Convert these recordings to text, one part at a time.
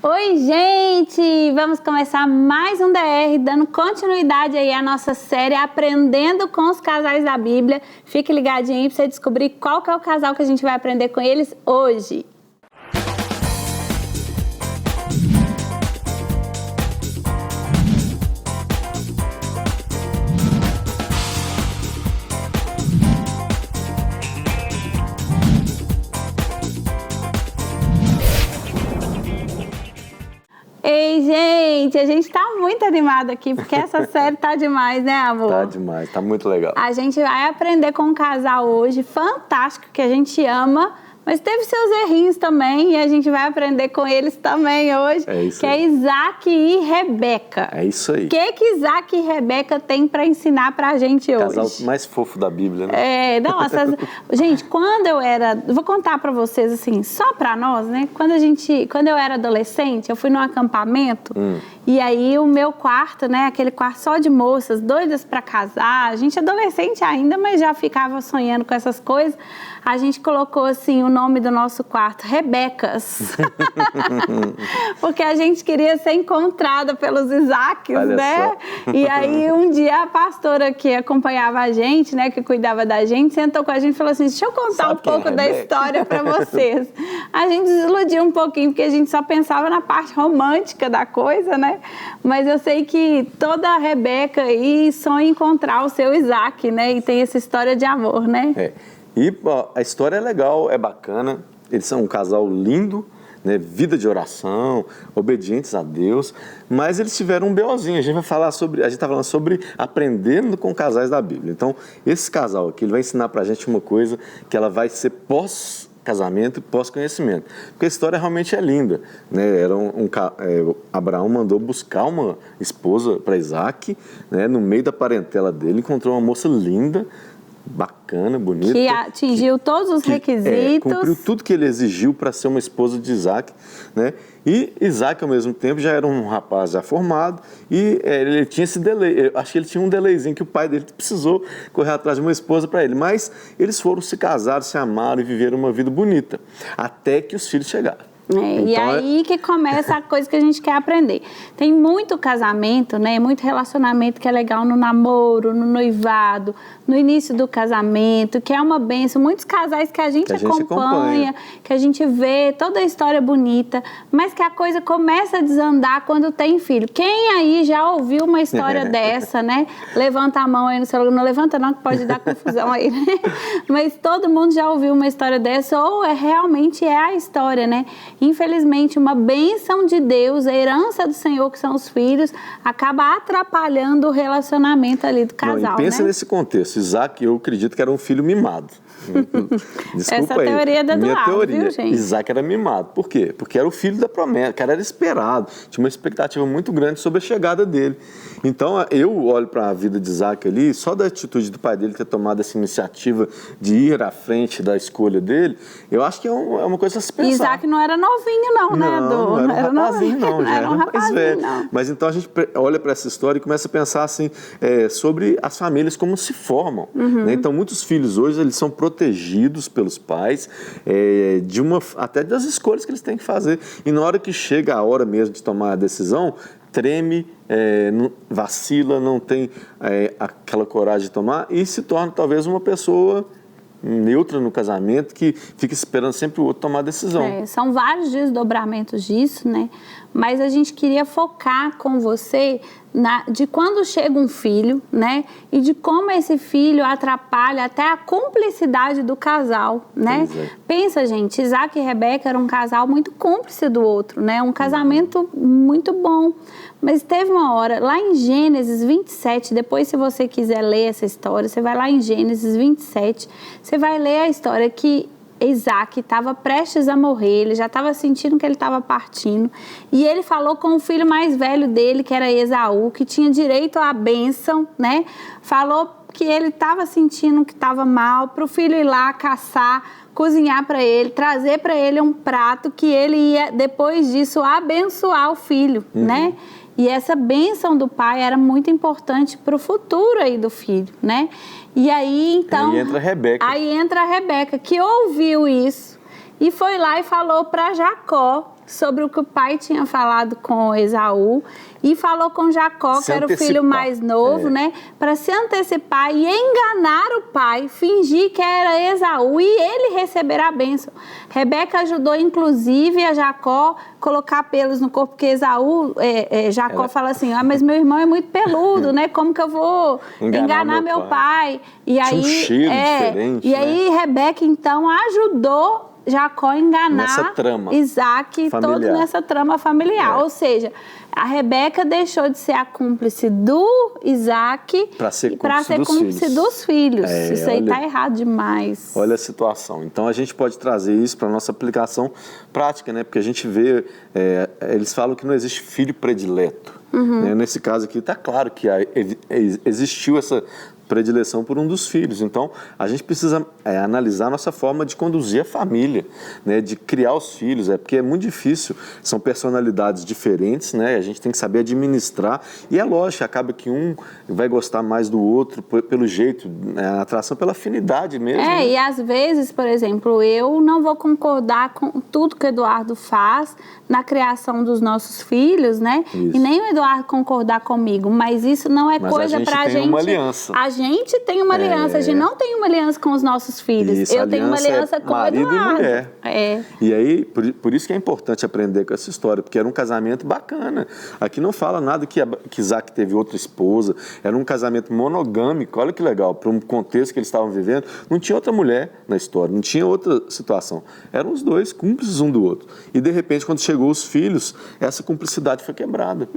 Oi, gente! Vamos começar mais um DR, dando continuidade aí à nossa série Aprendendo com os Casais da Bíblia. Fique ligadinho aí para você descobrir qual que é o casal que a gente vai aprender com eles hoje. Ei, gente, a gente tá muito animado aqui, porque essa série tá demais, né, amor? Tá demais, tá muito legal. A gente vai aprender com um casal hoje fantástico, que a gente ama, mas teve seus errinhos também, e a gente vai aprender com eles também hoje, É isso que aí. é Isaac e Rebeca. É isso aí. O que Isaac e Rebeca têm para ensinar pra gente hoje? Casal mais fofo da Bíblia, né? Gente, vou contar pra vocês assim, só pra nós, né? Quando eu era adolescente, eu fui num acampamento e aí o meu quarto, né? Aquele quarto só de moças, doidas pra casar, a gente adolescente ainda, mas já ficava sonhando com essas coisas. A gente colocou assim o nome do nosso quarto, Rebecas. Porque a gente queria ser encontrada pelos Isaacs, Olha né? só. E aí um dia a pastora que acompanhava a gente, né, que cuidava da gente, sentou com a gente e falou assim: deixa eu contar um pouco da história para vocês. A gente desiludiu um pouquinho, porque a gente só pensava na parte romântica da coisa, né? Mas eu sei que toda Rebeca aí sonha em encontrar o seu Isaac, né? E tem essa história de amor, né? E ó, a história é legal, é bacana, eles são um casal lindo, né, vida de oração, obedientes a Deus, mas eles tiveram um BOzinho. A gente está falando sobre aprendendo com casais da Bíblia. Então, esse casal aqui, ele vai ensinar pra gente uma coisa que ela vai ser pós-casamento e pós-conhecimento. Porque a história realmente é linda, né? Abraão mandou buscar uma esposa para Isaac, né, no meio da parentela dele, encontrou uma moça linda, bacana, bonita. Que atingiu todos os requisitos. Cumpriu tudo que ele exigiu para ser uma esposa de Isaac, né? E Isaac, ao mesmo tempo, já era um rapaz já formado e ele tinha esse delay. Acho que ele tinha um delayzinho que o pai dele precisou correr atrás de uma esposa para ele. Mas eles foram se casar, se amaram e viveram uma vida bonita. Até que os filhos chegaram. E aí que começa a coisa que a gente quer aprender. Tem muito casamento, né? Muito relacionamento que é legal no namoro, no noivado, no início do casamento, que é uma bênção. Muitos casais que a gente acompanha, que a gente vê toda a história bonita, mas que a coisa começa a desandar quando tem filho. Quem aí já ouviu uma história dessa, né? Levanta a mão aí no celular. Não levanta não, que pode dar confusão aí, né? Mas todo mundo já ouviu uma história dessa, ou realmente é a história, né? Infelizmente, uma bênção de Deus, a herança do Senhor, que são os filhos, acaba atrapalhando o relacionamento ali do casal, e pensa né? nesse contexto. Isaac, eu acredito que era um filho mimado. Desculpa essa aí. Teoria do Minha lado, teoria. Viu, gente? Isaac era mimado. Por quê? Porque era o filho da promessa. O cara era esperado. Tinha uma expectativa muito grande sobre a chegada dele. Então, eu olho para a vida de Isaac ali, só da atitude do pai dele ter tomado essa iniciativa de ir à frente da escolha dele, eu acho que é uma coisa a se pensar. Isaac não era novinho não, né? Não era um rapazinho não, já era um rapazinho, velho. não. Mas então a gente olha para essa história e começa a pensar assim, sobre as famílias, como se formam. Né? Então, muitos filhos hoje, eles são protegidos pelos pais, até das escolhas que eles têm que fazer. E na hora que chega a hora mesmo de tomar a decisão, treme, vacila, não tem aquela coragem de tomar e se torna talvez uma pessoa neutra no casamento, que fica esperando sempre o outro tomar a decisão. São vários desdobramentos disso, né? Mas a gente queria focar com você de quando chega um filho, né? E de como esse filho atrapalha até a cumplicidade do casal, né? Pensa, gente, Isaac e Rebeca eram um casal muito cúmplice do outro, né? Um casamento muito bom. Mas teve uma hora, lá em Gênesis 27, depois se você quiser ler essa história, você vai lá em Gênesis 27, você vai ler a história que Isaac estava prestes a morrer, ele já estava sentindo que ele estava partindo, e ele falou com o filho mais velho dele, que era Esaú, que tinha direito à bênção, né? Falou que ele estava sentindo que estava mal, para o filho ir lá caçar, cozinhar para ele, trazer para ele um prato que ele ia, depois disso, abençoar o filho, né? E essa bênção do pai era muito importante para o futuro aí do filho, né? E aí, então... Aí entra a Rebeca. Aí entra a Rebeca, que ouviu isso e foi lá e falou para Jacó sobre o que o pai tinha falado com Esaú e falou com Jacó, que era o filho mais novo, né? Para se antecipar e enganar o pai, fingir que era Esaú e ele receber a bênção. Rebeca ajudou, inclusive, a Jacó colocar pelos no corpo, porque Jacó fala assim, mas meu irmão é muito peludo, né? Como que eu vou enganar meu pai? E aí, tinha um cheiro diferente, e aí Rebeca, então, ajudou Jacó enganar Isaac, todo nessa trama familiar. Ou seja, a Rebeca deixou de ser a cúmplice do Isaac para ser cúmplice dos filhos. Isso aí está errado demais. Olha a situação. Então, a gente pode trazer isso para a nossa aplicação prática, né? Porque a gente vê, eles falam que não existe filho predileto. Né? Nesse caso aqui, está claro que existiu essa predileção por um dos filhos. Então, a gente precisa analisar a nossa forma de conduzir a família, né, de criar os filhos, porque é muito difícil, são personalidades diferentes, né, a gente tem que saber administrar, e é lógico, acaba que um vai gostar mais do outro pelo jeito, a atração pela afinidade mesmo. Né? E às vezes, por exemplo, eu não vou concordar com tudo que o Eduardo faz na criação dos nossos filhos, né, e nem o Eduardo concordar comigo, mas isso não é coisa pra gente... Mas a gente tem uma aliança. A gente tem uma aliança, a gente não tem uma aliança com os nossos filhos. Isso, eu tenho uma aliança com o Eduardo. E mulher. E aí, por isso que é importante aprender com essa história, porque era um casamento bacana. Aqui não fala nada que Isaac teve outra esposa, era um casamento monogâmico, olha que legal, para um contexto que eles estavam vivendo, não tinha outra mulher na história, não tinha outra situação. Eram os dois cúmplices um do outro. E de repente, quando chegou os filhos, essa cumplicidade foi quebrada,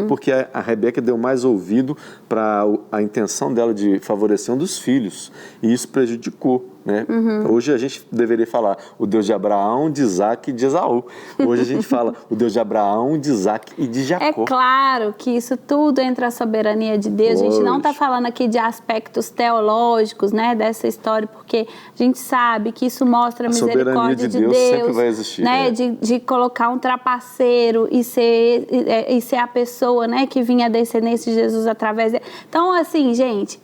porque a Rebeca deu mais ouvido para a intenção dela de favorecer um dos filhos, e isso prejudicou. Né? Hoje a gente deveria falar o Deus de Abraão, de Isaac e de Esaú. Hoje a gente fala o Deus de Abraão, de Isaac e de Jacó. É claro que isso tudo entra a soberania de Deus. A gente não está falando aqui de aspectos teológicos, né, dessa história, porque a gente sabe que isso mostra a misericórdia de Deus sempre vai existir, né? De colocar um trapaceiro e ser a pessoa, né, que vinha a descendência de Jesus através dele. Então, assim, gente,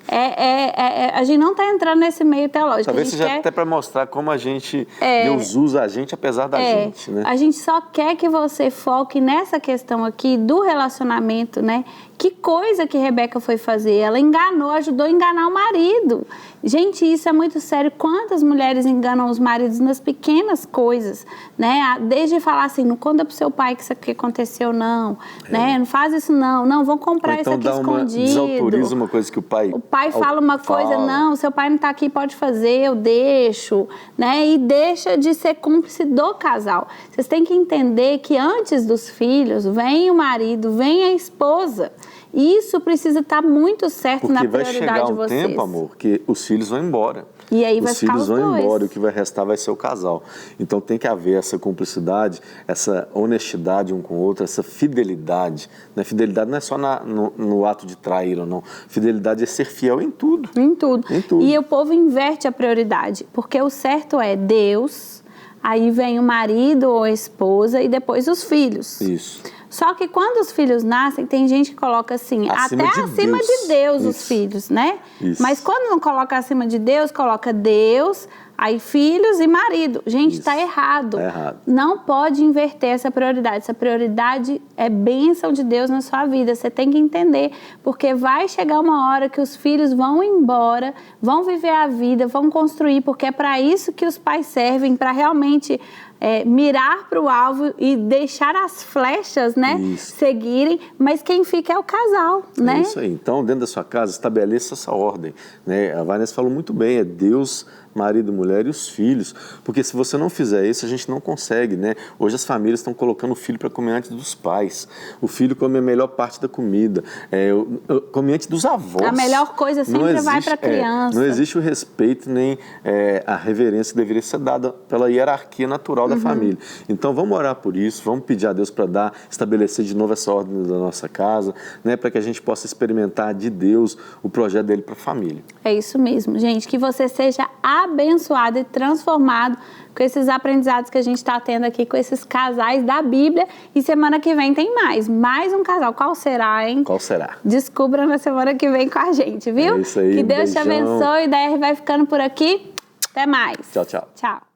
a gente não está entrando nesse meio teológico. Talvez seja até para mostrar como Deus usa a gente apesar da gente, né? A gente só quer que você foque nessa questão aqui do relacionamento, né? Que coisa que Rebeca foi fazer? Ela ajudou a enganar o marido. Gente, isso é muito sério. Quantas mulheres enganam os maridos nas pequenas coisas, né? Desde falar assim, não conta pro seu pai que isso aqui aconteceu, não. Né? Não faz isso, não. Não, vão comprar isso aqui escondido. Desautoriza uma coisa que o pai... O pai fala uma coisa, não, seu pai não tá aqui, pode fazer, eu deixo. Né? E deixa de ser cúmplice do casal. Vocês têm que entender que antes dos filhos, vem o marido, vem a esposa. Isso precisa estar muito certo na prioridade de vocês. Porque vai chegar um tempo, amor, que os filhos vão embora. E aí vai ficar os filhos vão embora e o que vai restar vai ser o casal. Então tem que haver essa cumplicidade, essa honestidade um com o outro, essa fidelidade. Né? Fidelidade não é só no ato de trair ou não. Fidelidade é ser fiel em tudo. Em tudo. E o povo inverte a prioridade, porque o certo é Deus, aí vem o marido ou a esposa e depois os filhos. Isso. Só que quando os filhos nascem, tem gente que coloca assim, até acima de Deus os filhos, né? Isso. Mas quando não coloca acima de Deus, coloca Deus, aí filhos e marido. Gente, está errado. Tá errado. Não pode inverter essa prioridade. Essa prioridade é bênção de Deus na sua vida. Você tem que entender, porque vai chegar uma hora que os filhos vão embora, vão viver a vida, vão construir, porque é para isso que os pais servem, para realmente... mirar para o alvo e deixar as flechas, né, seguirem, mas quem fica é o casal, né? É isso aí. Então, dentro da sua casa, estabeleça essa ordem, né? A Vanessa falou muito bem, é Deus, marido, mulher e os filhos, porque se você não fizer isso, a gente não consegue, né? Hoje as famílias estão colocando o filho para comer antes dos pais, o filho come a melhor parte da comida, come antes dos avós. A melhor coisa sempre vai para a criança. Não existe o respeito nem a reverência que deveria ser dada pela hierarquia natural da família. Então vamos orar por isso, vamos pedir a Deus para estabelecer de novo essa ordem da nossa casa, né, para que a gente possa experimentar de Deus o projeto dele para a família. É isso mesmo, gente, que você seja abençoado e transformado com esses aprendizados que a gente está tendo aqui com esses casais da Bíblia, e semana que vem tem mais um casal. Qual será, hein? Qual será? Descubra na semana que vem com a gente, viu? É isso aí, que Deus te abençoe. DR vai ficando por aqui. Até mais. Tchau, tchau. Tchau.